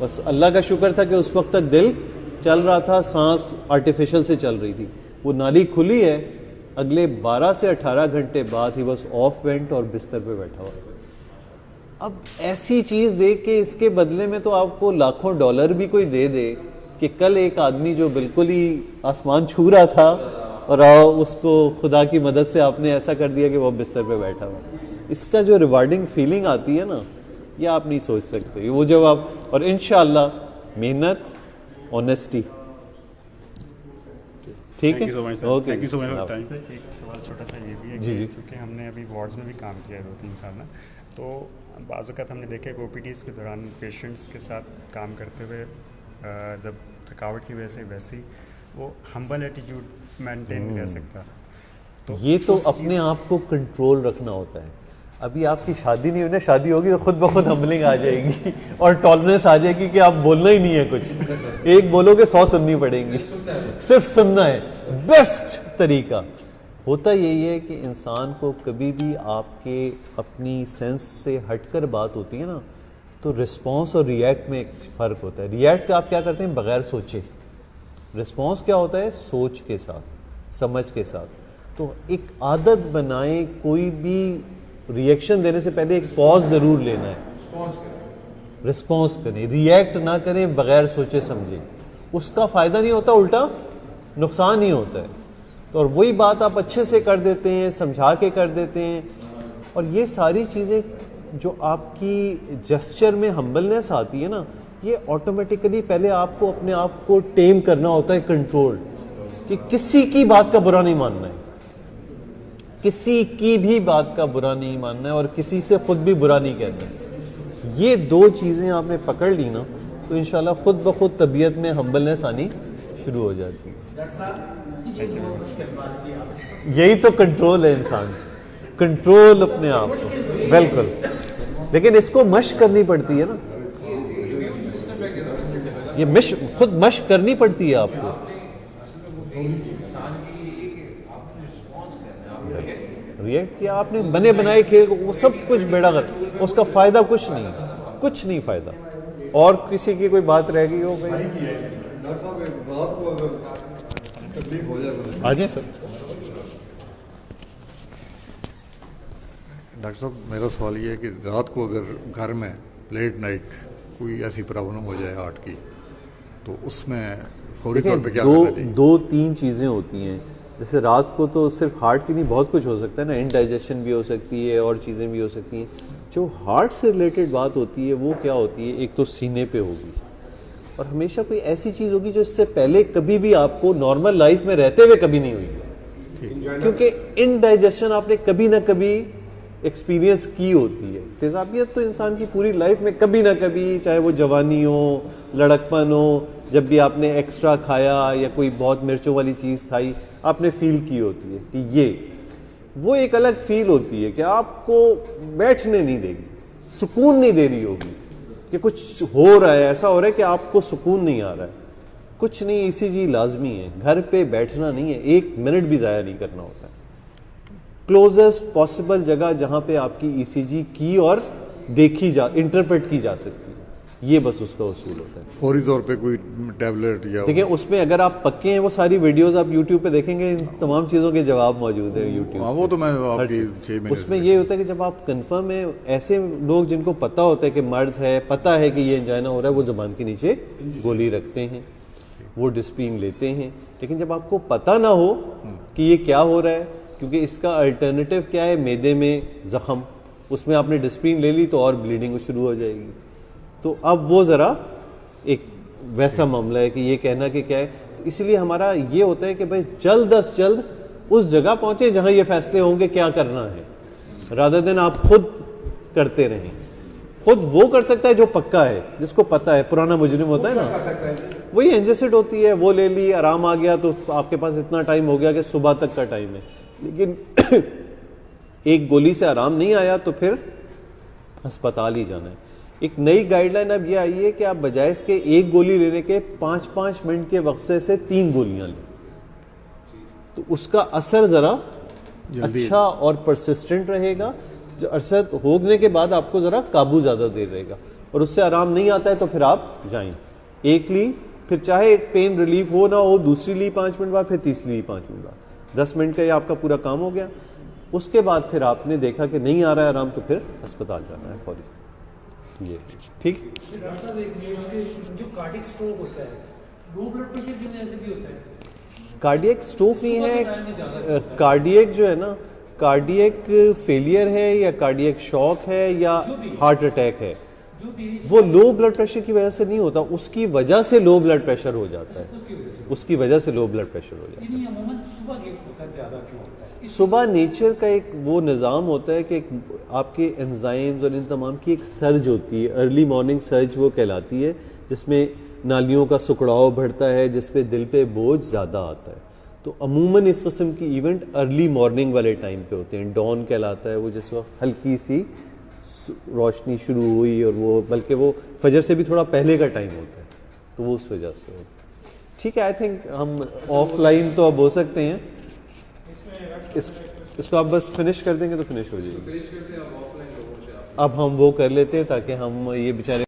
बस अल्लाह का शुक्र था कि उस वक्त तक दिल चल रहा था, सांस आर्टिफिशियल से चल रही थी। वो नाली खुली है, अगले 12 से 18 घंटे बाद ही बस ऑफ वेंट और बिस्तर पे बैठा हुआ। अब ऐसी चीज़ देख के इसके बदले में तो आपको लाखों डॉलर भी कोई दे दे कि कल एक आदमी जो बिल्कुल ही आसमान छू रहा था और उसको खुदा की मदद से आपने ऐसा कर दिया कि वो बिस्तर पे बैठा हुआ, इसका जो रिवार्डिंग फीलिंग आती है ना, ये आप नहीं सोच सकते। वो जब आप, और इंशाल्लाह मेहनत, ऑनेस्टी, ठीक है, okay, thank you so much. एक सवाल छोटा सा ये भी है जी, क्योंकि हमने अभी वार्ड्स में भी काम किया है 2-3 साल ना, तो बाज़ औक़ात हमने देखे OPDs के दौरान पेशेंट्स के साथ काम करते हुए जब थकावट की वजह से वैसी वो हम्बल एटीट्यूड मेंटेन नहीं रह सकता। तो ये तो अपने आप को कंट्रोल रखना होता है। अभी आपकी शादी नहीं हुई ना, शादी होगी तो खुद ब खुद हम्बलिंग आ जाएगी और टॉलरेंस आ जाएगी कि आप बोलना ही नहीं है कुछ, एक बोलोगे 100 सुननी पड़ेंगी, सिर्फ सुनना है, बेस्ट तरीका। होता यही है कि इंसान को कभी भी आपके अपनी सेंस से हटकर बात होती है ना, तो रिस्पॉन्स और रिएक्ट में एक फ़र्क होता है। रिएक्ट आप क्या करते हैं बगैर सोचे, रिस्पॉन्स क्या होता है सोच के साथ, समझ के साथ। तो एक आदत बनाएं, कोई भी रिएक्शन देने से पहले एक पॉज ज़रूर लेना है, रिस्पॉन्स करें, रिएक्ट ना करें बगैर सोचे समझे, उसका फ़ायदा नहीं होता, उल्टा नुकसान ही होता है। तो और वही बात आप अच्छे से कर देते हैं, समझा के कर देते हैं, और ये सारी चीज़ें जो आपकी जेस्चर में हम्बलनेस आती है ना, ये ऑटोमेटिकली पहले आपको अपने आप को टेम करना होता है, कंट्रोल, कि किसी की बात का बुरा नहीं मानना है, किसी की भी बात का बुरा नहीं मानना है और किसी से खुद भी बुरा नहीं कहना। ये दो चीज़ें आपने पकड़ ली ना, तो इंशाल्लाह खुद ब खुद तबीयत में हम्बलनेस आनी शुरू हो जाती है। यही तो कंट्रोल है इंसान, कंट्रोल अपने आप को, बिल्कुल। लेकिन इसको मश्क करनी पड़ती है ना, ये खुद मश्क करनी पड़ती है आपको। रिएक्ट किया आपने, बने बनाए खेल को, वो सब कुछ बेड़ागर्क, उसका फायदा कुछ नहीं, कुछ नहीं फायदा। और किसी की कोई बात रह गई हो भाई, आ जाए सर। डॉक्टर साहब, मेरा सवाल ये है कि रात को अगर घर में लेट नाइट कोई ऐसी प्रॉब्लम हो जाए हार्ट की, तो उसमें फौरी तौर पे क्या करना चाहिए? 2-3 चीज़ें होती हैं। जैसे रात को तो सिर्फ हार्ट की नहीं, बहुत कुछ हो सकता है ना, इनडाइजेशन भी हो सकती है और चीज़ें भी हो सकती हैं। जो हार्ट से रिलेटेड बात होती है वो क्या होती है, एक तो सीने पे होगी, और हमेशा कोई ऐसी चीज़ होगी जो इससे पहले कभी भी आपको नॉर्मल लाइफ में रहते हुए कभी नहीं हुई, क्योंकि इनडाइजेशन आपने कभी ना कभी एक्सपीरियंस की होती है। तेज़ाबियत तो इंसान की पूरी लाइफ में कभी ना कभी, चाहे वो जवानी हो, लड़कपन हो, जब भी आपने एक्स्ट्रा खाया या कोई बहुत मिर्चों वाली चीज़ खाई, आपने फील की होती है कि ये वो एक अलग फील होती है कि आपको बैठने नहीं देगी, सुकून नहीं दे रही होगी, कि कुछ हो रहा है, ऐसा हो रहा है कि आपको सुकून नहीं आ रहा है। कुछ नहीं, ECG लाजमी है, घर पे बैठना नहीं है, 1 मिनट भी ज़ाया नहीं करना होता है। क्लोजेस्ट पॉसिबल जगह जहाँ पे आपकी ECG की और देखी जा, इंटरप्रेट की जा सकती है, ये बस उसका उसूल होता है। फौरी तौर पे कोई टैबलेट या देखिए, उसमें अगर आप पक्के हैं, वो सारी वीडियोस आप YouTube पे देखेंगे, इन तमाम चीज़ों के जवाब मौजूद है YouTube। हाँ, वो तो मैं आपकी 6 महीने उसमें ये होता है कि जब आप कंफर्म है, ऐसे लोग जिनको पता होता है कि मर्ज है, पता है कि ये एंजाइना हो रहा है, वो ज़बान के नीचे गोली रखते हैं, वो डिस्प्रिन लेते हैं। लेकिन जब आपको पता ना हो कि ये क्या हो रहा है, क्योंकि इसका अल्टरनेटिव क्या है, मैदे में ज़ख़म, उसमें आपने डिस्प्रिन ले ली तो और ब्लीडिंग शुरू हो जाएगी। तो अब वो ज़रा एक वैसा मामला है कि ये कहना कि क्या है। तो इसलिए हमारा ये होता है कि भाई जल्द अज जल्द उस जगह पहुँचे जहाँ ये फैसले होंगे क्या करना है, रादर देन आप खुद करते रहें। खुद वो कर सकता है जो पक्का है, जिसको पता है, पुराना मुजरिम होता है ना, वही एंजेसिड होती है, वो ले ली, आराम आ गया, तो आपके पास इतना टाइम हो गया कि सुबह तक का टाइम है। लेकिन एक गोली से आराम नहीं आया तो फिर अस्पताल ही जाना है। एक नई गाइडलाइन अब ये आई है कि आप बजाय इसके एक गोली लेने के 5-5 मिनट के वक्फे से 3 गोलियां लें, तो उसका असर ज़रा अच्छा और परसिस्टेंट रहेगा। जो असर होने के बाद आपको ज़रा काबू ज़्यादा देर रहेगा, और उससे आराम नहीं आता है तो फिर आप जाएं, एक ली, फिर चाहे एक पेन रिलीफ हो ना हो, दूसरी ली 5 मिनट बाद, फिर तीसरी ली 5 मिनट बाद, 10 मिनट का ये आपका पूरा काम हो गया। उसके बाद फिर आपने देखा कि नहीं आ रहा है आराम, तो फिर अस्पताल जाना है फौरी। ये ठीक। डॉक्टर साहब, एक जो कार्डियक स्ट्रोक होता है, लो ब्लड प्रेशर की वजह से भी होता है? कार्डियक स्ट्रोक नहीं है, कार्डियक जो है ना, कार्डियक फेलियर है या कार्डियक शॉक है या हार्ट अटैक है, वो लो ब्लड प्रेशर की वजह से नहीं होता, उसकी वजह से लो ब्लड प्रेशर हो जाता है, उसकी वजह से लो ब्लड प्रेशर हो जाता है। सुबह नेचर का एक वो निज़ाम होता है कि आपके एंजाइम्स और इन तमाम की एक सर्ज होती है, अर्ली मॉर्निंग सर्ज वो कहलाती है, जिसमें नालियों का सुकड़ाव बढ़ता है, जिसपे दिल पे बोझ ज़्यादा आता है। तो अमूमन इस किस्म की इवेंट अर्ली मॉर्निंग वाले टाइम पे होते हैं, डॉन कहलाता है वो, जिस वक्त हल्की सी रोशनी शुरू हुई, और वो बल्कि वो फजर से भी थोड़ा पहले का टाइम होता है, तो वो उस वजह से होता है। ठीक है, आई थिंक हम ऑफलाइन तो अब हो सकते हैं, इसको आप बस फिनिश कर देंगे तो फिनिश हो जाएगी। अब हम वो कर लेते हैं ताकि हम ये बेचारे